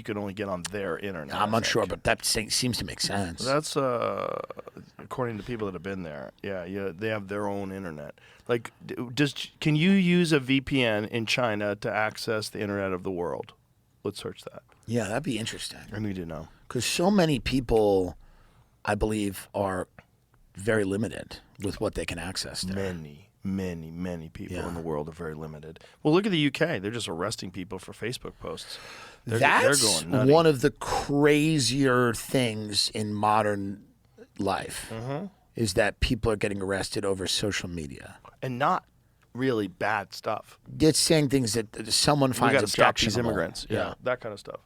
you can only get on their internet. I'm unsure, but that seems to make sense. That's according to people that have been there. Yeah, they have their own internet. Like, can you use a VPN in China to access the internet of the world? Let's search that. Yeah, that'd be interesting. I need to know. Because so many people, I believe, are very limited with what they can access there. Many people in the world are very limited. Well, look at the UK. They're just arresting people for Facebook posts. That's they're going nutty. one of the crazier things in modern life is that people are getting arrested over social media. And not really bad stuff. It's saying things that someone finds We got to stop objectionable. these immigrants. Yeah, that kind of stuff.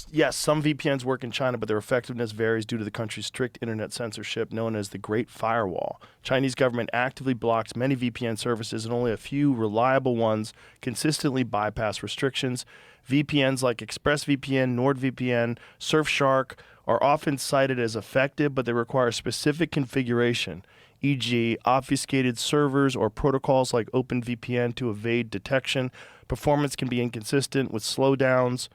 Yes, some VPNs work in China, but their effectiveness varies due to the country's strict internet censorship known as the Great Firewall. Chinese government actively blocks many VPN services, and only a few reliable ones consistently bypass restrictions. VPNs like ExpressVPN, NordVPN, Surfshark are often cited as effective, but they require specific configuration, e.g. obfuscated servers or protocols like OpenVPN to evade detection. Performance can be inconsistent with slowdowns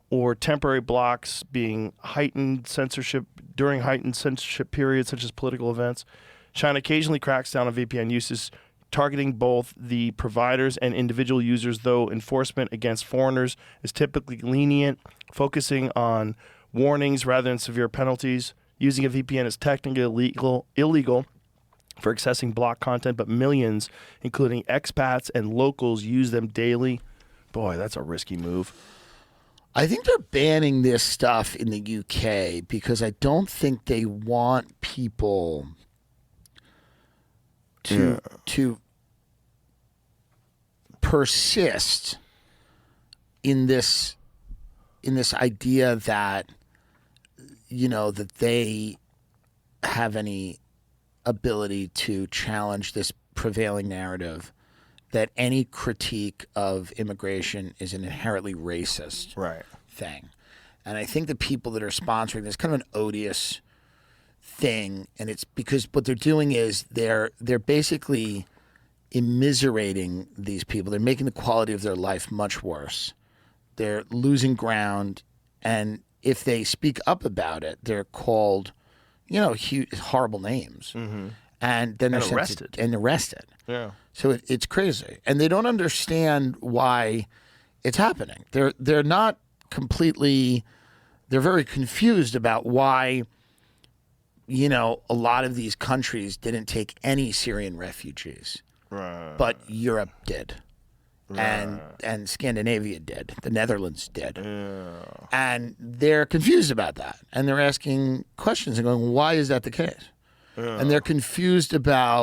or temporary blocks being heightened censorship during heightened censorship periods such as political events. China occasionally cracks down on VPN uses, targeting both the providers and individual users, though enforcement against foreigners is typically lenient, focusing on warnings rather than severe penalties. Using a VPN is technically illegal for accessing blocked content, but millions, including expats and locals, use them daily. Boy, that's a risky move. I think they're banning this stuff in the UK because I don't think they want people to persist in this idea that that they have any ability to challenge this prevailing narrative that any critique of immigration is an inherently racist thing. And I think the people that are sponsoring this kind of an odious thing, and it's because what they're doing is they're basically immiserating these people. They're making the quality of their life much worse. They're losing ground, and if they speak up about it, they're called, huge, horrible names. Mm-hmm. And then they're arrested. Yeah. So it's crazy, and they don't understand why it's happening. They're not completely. They're very confused about why. A lot of these countries didn't take any Syrian refugees, but Europe did, and Scandinavia did. The Netherlands did, and they're confused about that, and they're asking questions and going, "Why is that the case?" And they're confused about